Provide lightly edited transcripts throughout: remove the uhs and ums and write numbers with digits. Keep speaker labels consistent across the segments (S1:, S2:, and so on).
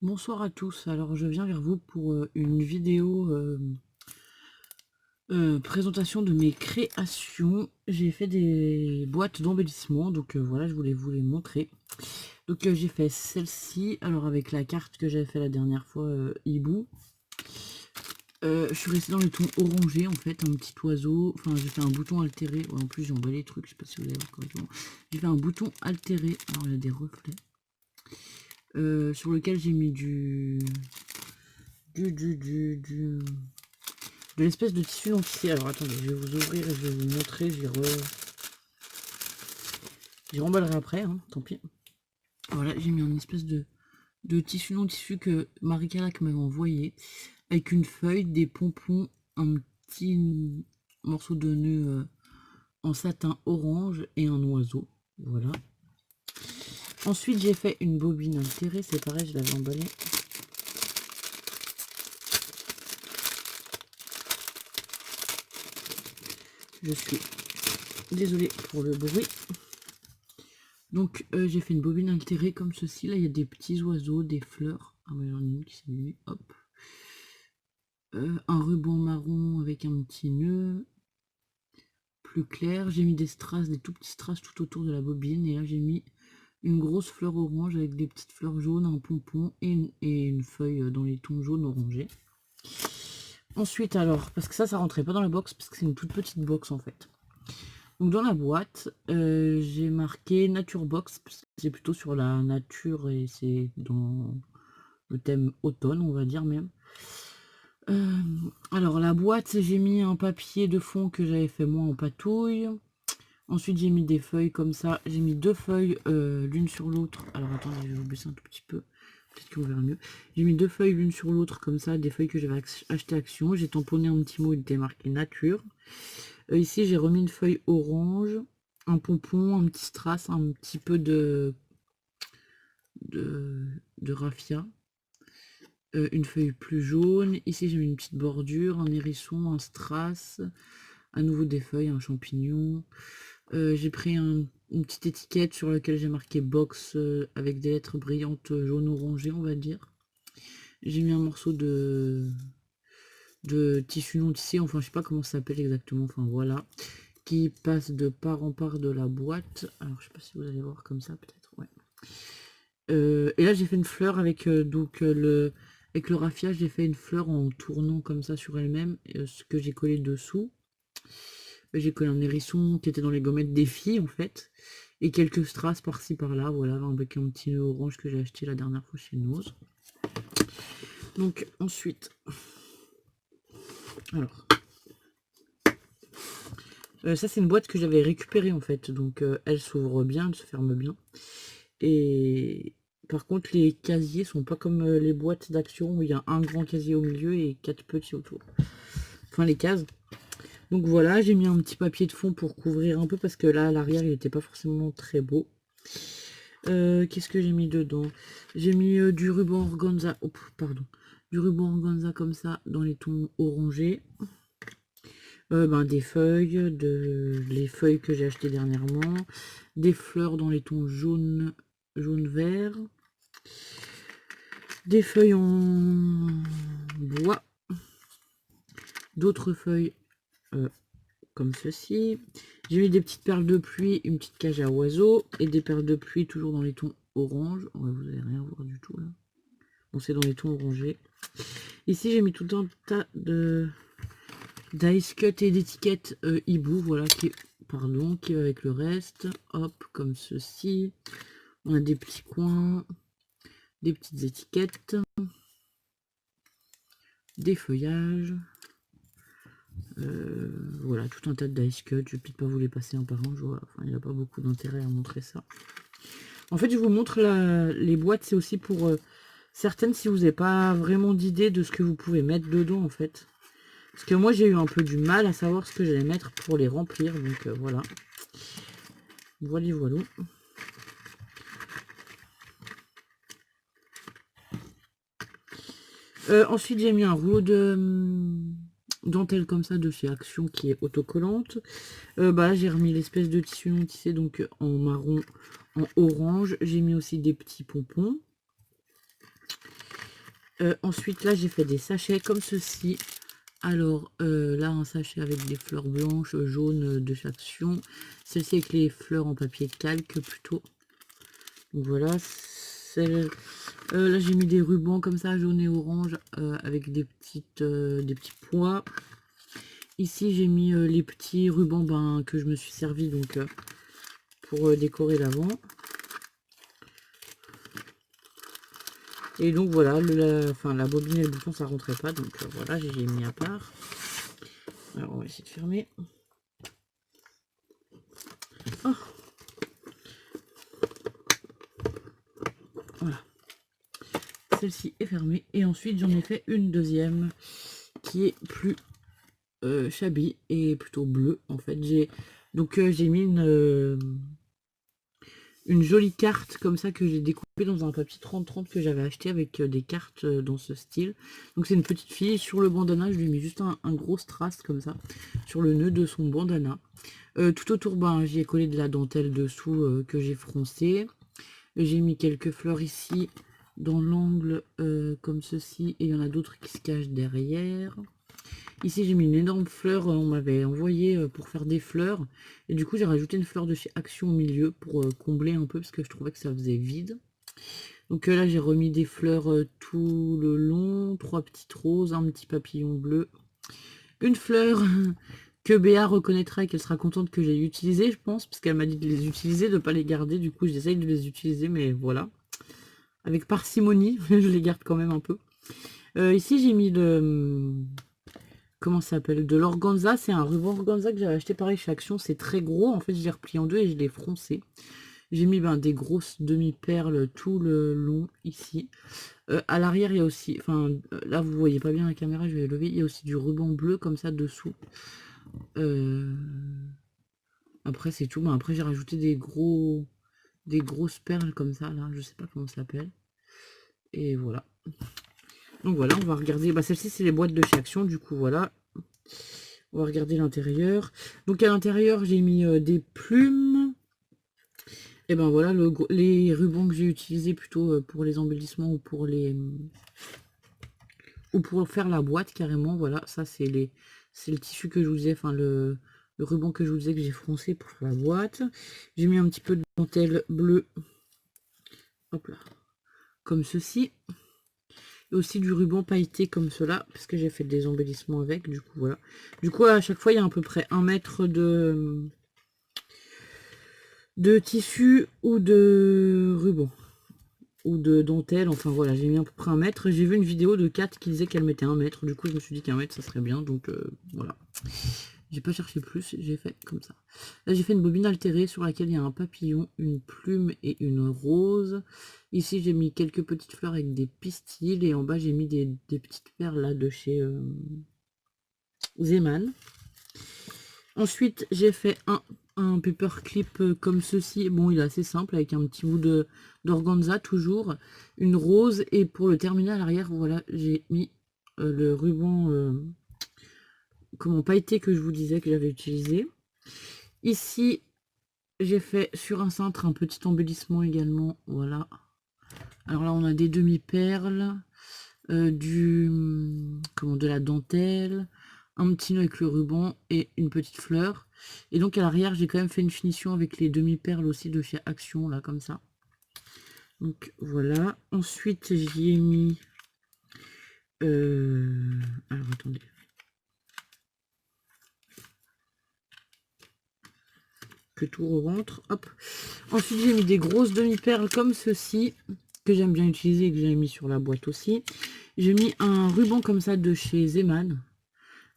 S1: Bonsoir à tous, alors je viens vers vous pour une vidéo présentation de mes créations. J'ai fait des boîtes d'embellissement, donc voilà, je voulais vous les montrer. Donc j'ai fait celle-ci, alors avec la carte que j'avais fait la dernière fois, hibou. Je suis restée dans les tons orangés en fait, un petit oiseau, enfin j'ai fait un bouton altéré, ouais, en plus j'ai emballé les trucs, je sais pas si vous allez voir correctement. J'ai fait un bouton altéré, alors il y a des reflets, sur lequel j'ai mis de l'espèce de tissu non tissé. Alors attendez, je vais vous ouvrir et je vais vous montrer. J'y remballerai après, hein, tant pis. Voilà, j'ai mis une espèce de tissu non tissu que Marie Calac m'avait envoyé. Avec une feuille, des pompons, un petit morceau de nœud en satin orange et un oiseau. Voilà. Ensuite, j'ai fait une bobine altérée. C'est pareil, je l'avais emballée. Je suis désolée pour le bruit. Donc j'ai fait une bobine altérée comme ceci. Là il y a des petits oiseaux, des fleurs. Ah mais j'en ai une qui s'est mis. Hop. Un ruban marron avec un petit nœud plus clair. J'ai mis des strass, des tout petits strass tout autour de la bobine. Et là j'ai mis une grosse fleur orange avec des petites fleurs jaunes, un pompon et une feuille dans les tons jaunes orangés. Ensuite alors, parce que ça rentrait pas dans la box parce que c'est une toute petite box en fait. Donc dans la boîte, j'ai marqué Nature Box, parce que c'est plutôt sur la nature et c'est dans le thème automne, on va dire même. Alors la boîte, j'ai mis un papier de fond que j'avais fait moi en patouille. Ensuite j'ai mis des feuilles comme ça. J'ai mis deux feuilles l'une sur l'autre. Alors attendez, je vais vous baisser un tout petit peu. Peut-être qu'on verra mieux. J'ai mis deux feuilles l'une sur l'autre comme ça, des feuilles que j'avais acheté Action. J'ai tamponné un petit mot, il était marqué Nature. Ici j'ai remis une feuille orange, un pompon, un petit strass, un petit peu de raffia. Une feuille plus jaune. Ici j'ai mis une petite bordure, un hérisson, un strass, à nouveau des feuilles, un champignon. J'ai pris une petite étiquette sur laquelle j'ai marqué box avec des lettres brillantes jaune orangé, on va dire. J'ai mis un morceau de tissu non tissé, enfin je sais pas comment ça s'appelle exactement, enfin voilà, qui passe de part en part de la boîte. Alors je sais pas si vous allez voir comme ça peut-être, ouais. Et là j'ai fait une fleur avec avec le raffia, j'ai fait une fleur en tournant comme ça sur elle-même, ce que j'ai collé dessous. J'ai collé un hérisson qui était dans les gommettes des filles en fait, et quelques strass par-ci par-là, voilà, avec un petit nœud orange que j'ai acheté la dernière fois chez Nose. Donc ensuite, alors, ça c'est une boîte que j'avais récupérée en fait, donc elle s'ouvre bien, elle se ferme bien. Et par contre les casiers sont pas comme les boîtes d'Action où il y a un grand casier au milieu et quatre petits autour. Enfin les cases. Donc voilà, j'ai mis un petit papier de fond pour couvrir un peu parce que là à l'arrière il n'était pas forcément très beau. Qu'est-ce que j'ai mis dedans? J'ai mis du ruban organza, oh, pardon, du ruban organza comme ça dans les tons orangés. Des feuilles, les feuilles que j'ai achetées dernièrement, des fleurs dans les tons jaune vert, des feuilles en bois, d'autres feuilles comme ceci. J'ai mis des petites perles de pluie, une petite cage à oiseaux et des perles de pluie toujours dans les tons orange. Ouais, vous n'allez rien voir du tout là. Bon, c'est dans les tons orangés. Ici, j'ai mis tout un tas de d'ice cut et d'étiquettes hibou, voilà, qui va avec le reste. Hop, comme ceci. On a des petits coins, des petites étiquettes, des feuillages. Voilà, tout un tas de dice cut. Je vais peut-être pas vous les passer un par un. Enfin, il n'y a pas beaucoup d'intérêt à montrer ça. En fait, je vous montre les boîtes. C'est aussi pour certaines, si vous n'avez pas vraiment d'idée de ce que vous pouvez mettre dedans, en fait. Parce que moi, j'ai eu un peu du mal à savoir ce que j'allais mettre pour les remplir. Donc, voilà. Voilà, voilà. Ensuite, j'ai mis un rouleau de dentelle comme ça de chez Action qui est autocollante. Là, j'ai remis l'espèce de tissu non tissé, donc en marron, en orange. J'ai mis aussi des petits pompons. Ensuite, là, j'ai fait des sachets comme ceci. Alors, là, un sachet avec des fleurs blanches, jaunes de Chaction. Celle-ci avec les fleurs en papier calque plutôt. Donc voilà. Là, j'ai mis des rubans comme ça, jaune et orange, avec des petits pois. Ici, j'ai mis les petits rubans que je me suis servi donc pour décorer l'avant. Et donc voilà, la bobine et le bouton ça rentrait pas, donc voilà, j'ai mis à part. Alors on va essayer de fermer. Oh, voilà, celle-ci est fermée. Et ensuite j'en ai fait une deuxième qui est plus shabby et plutôt bleue en fait. J'ai mis une jolie carte comme ça que j'ai découpée dans un papier 30-30 que j'avais acheté avec des cartes dans ce style. Donc c'est une petite fille. Sur le bandana, je lui ai mis juste un gros strass comme ça sur le nœud de son bandana. Tout autour, j'y ai collé de la dentelle dessous que j'ai froncé. J'ai mis quelques fleurs ici dans l'angle comme ceci. Et il y en a d'autres qui se cachent derrière. Ici, j'ai mis une énorme fleur, on m'avait envoyé pour faire des fleurs. Et du coup, j'ai rajouté une fleur de chez Action au milieu pour combler un peu parce que je trouvais que ça faisait vide. Donc là, j'ai remis des fleurs tout le long, 3 petites roses, un petit papillon bleu, une fleur que Béa reconnaîtra et qu'elle sera contente que j'ai utilisé, je pense, parce qu'elle m'a dit de les utiliser, de ne pas les garder. Du coup, j'essaye de les utiliser, mais voilà. Avec parcimonie, je les garde quand même un peu. Ici, j'ai mis comment ça s'appelle, de l'organza. C'est un ruban organza que j'avais acheté pareil chez Action. C'est très gros. En fait, je l'ai replié en deux et je l'ai froncé. J'ai mis des grosses demi-perles tout le long ici. À l'arrière, il y a aussi, là vous voyez pas bien la caméra, je vais lever. Il y a aussi du ruban bleu comme ça dessous. Après, c'est tout. Après, j'ai rajouté des grosses perles comme ça là. Je sais pas comment ça s'appelle. Et voilà. Donc voilà, on va regarder. Celle-ci, c'est les boîtes de chez Action. Du coup, voilà. On va regarder l'intérieur. Donc à l'intérieur, j'ai mis des plumes. Et ben voilà, les rubans que j'ai utilisés plutôt pour les embellissements ou pour faire la boîte carrément. Voilà, ça c'est le tissu que je vous disais, le ruban que je vous disais que j'ai froncé pour faire la boîte. J'ai mis un petit peu de dentelle bleue. Hop là. Comme ceci. Et aussi du ruban pailleté comme cela, parce que j'ai fait des embellissements avec, du coup voilà. Du coup à chaque fois il y a à peu près 1 mètre de tissu ou de ruban ou de dentelle, enfin voilà, j'ai mis à peu près 1 mètre. J'ai vu une vidéo de Kat qui disait qu'elle mettait 1 mètre, du coup je me suis dit qu'1 mètre ça serait bien, donc voilà. J'ai pas cherché plus, j'ai fait comme ça. Là j'ai fait une bobine altérée sur laquelle il y a un papillon, une plume et une rose. Ici j'ai mis quelques petites fleurs avec des pistils et en bas j'ai mis des petites perles là de chez Zeman. Ensuite j'ai fait un paperclip comme ceci. Bon, il est assez simple avec un petit bout d'organza toujours, une rose et pour le terminer à l'arrière, voilà, j'ai mis le ruban pailleté que je vous disais que j'avais utilisé. Ici, j'ai fait sur un cintre un petit embellissement également, voilà. Alors là, on a des demi-perles, de la dentelle, un petit nœud avec le ruban et une petite fleur. Et donc à l'arrière, j'ai quand même fait une finition avec les demi-perles aussi de chez Action, là, comme ça. Donc voilà. Ensuite, j'y ai mis... alors attendez. Que tout rentre. Hop. Ensuite, j'ai mis des grosses demi-perles comme ceci, que j'aime bien utiliser et que j'ai mis sur la boîte aussi. J'ai mis un ruban comme ça de chez Zeman.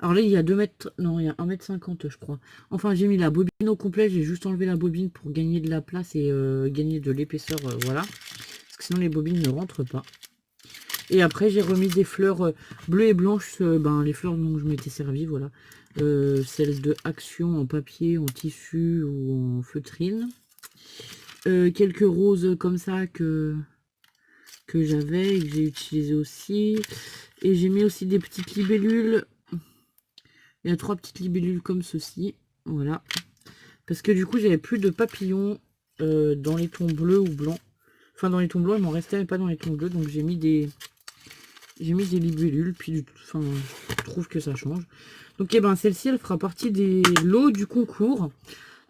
S1: Alors là, il y a 2 mètres, non, il y a 1,50 m, je crois. Enfin, j'ai mis la bobine au complet, j'ai juste enlevé la bobine pour gagner de la place et gagner de l'épaisseur, voilà. Parce que sinon, les bobines ne rentrent pas. Et après, j'ai remis des fleurs bleues et blanches, les fleurs dont je m'étais servi, voilà. Celles de Action en papier, en tissu ou en feutrine. Quelques roses comme ça que j'avais et que j'ai utilisé aussi. Et j'ai mis aussi des petites libellules. Il y a 3 petites libellules comme ceci. Voilà. Parce que du coup, j'avais plus de papillons dans les tons bleus ou blancs. Enfin, dans les tons blancs, il m'en restait, mais pas dans les tons bleus. Donc, j'ai mis des J'ai mis des libellules, puis enfin, je trouve que ça change. Donc eh ben celle-ci, elle fera partie des lots du concours.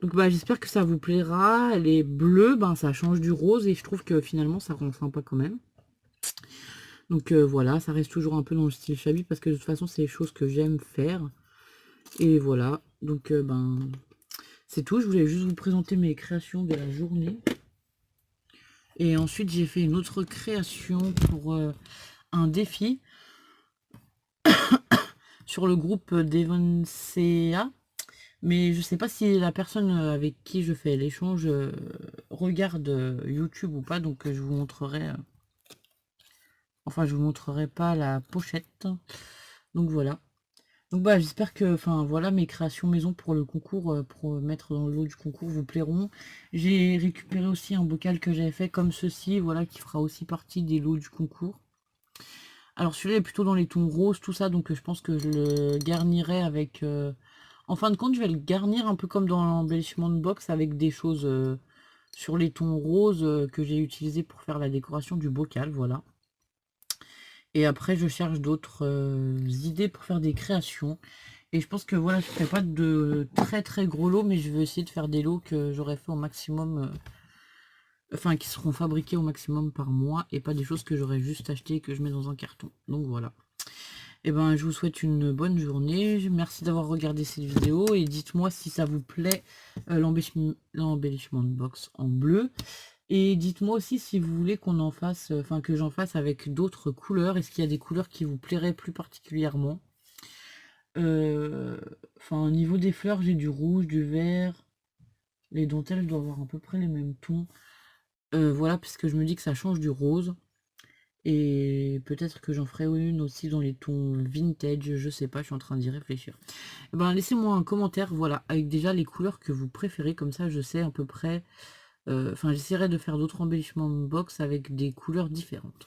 S1: Donc bah j'espère que ça vous plaira. Elle est bleue, ben ça change du rose et je trouve que finalement ça rend sympa quand même. Donc voilà, ça reste toujours un peu dans le style Chabi parce que de toute façon c'est les choses que j'aime faire. Et voilà, donc ben c'est tout. Je voulais juste vous présenter mes créations de la journée. Et ensuite j'ai fait une autre création pour un défi sur le groupe d'Evancea. Mais je sais pas si la personne avec qui je fais l'échange regarde YouTube ou pas, donc je vous montrerai. Enfin, je vous montrerai pas la pochette. Donc voilà. Donc bah j'espère que, enfin voilà, mes créations maison pour le concours, pour mettre dans le lot du concours vous plairont. J'ai récupéré aussi un bocal que j'avais fait comme ceci, voilà, qui fera aussi partie des lots du concours. Alors celui-là est plutôt dans les tons roses, tout ça, donc je pense que je le garnirai avec... En fin de compte, je vais le garnir un peu comme dans l'embellissement de box avec des choses sur les tons roses que j'ai utilisé pour faire la décoration du bocal, voilà. Et après, je cherche d'autres idées pour faire des créations. Et je pense que voilà, je ne ferai pas de très très gros lots, mais je vais essayer de faire des lots que j'aurais fait au maximum, enfin qui seront fabriqués au maximum par mois, et pas des choses que j'aurais juste achetées et que je mets dans un carton. Donc voilà. Et ben, je vous souhaite une bonne journée. Merci d'avoir regardé cette vidéo et dites-moi si ça vous plaît l'embellissement de box en bleu. Et dites-moi aussi si vous voulez qu'on en fasse, enfin que j'en fasse avec d'autres couleurs. Est-ce qu'il y a des couleurs qui vous plairaient plus particulièrement? Enfin, au niveau des fleurs, j'ai du rouge, du vert. Les dentelles doivent avoir à peu près les mêmes tons. Voilà, parce que je me dis que ça change du rose. Et peut-être que j'en ferai une aussi dans les tons vintage, je sais pas, je suis en train d'y réfléchir. Eh ben, laissez-moi un commentaire, voilà, avec déjà les couleurs que vous préférez, comme ça je sais à peu près. Enfin, j'essaierai de faire d'autres embellissements de box avec des couleurs différentes.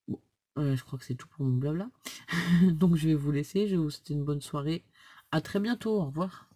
S1: Bon, je crois que c'est tout pour mon blabla. Donc je vais vous laisser, je vais vous souhaiter une bonne soirée. À très bientôt, au revoir.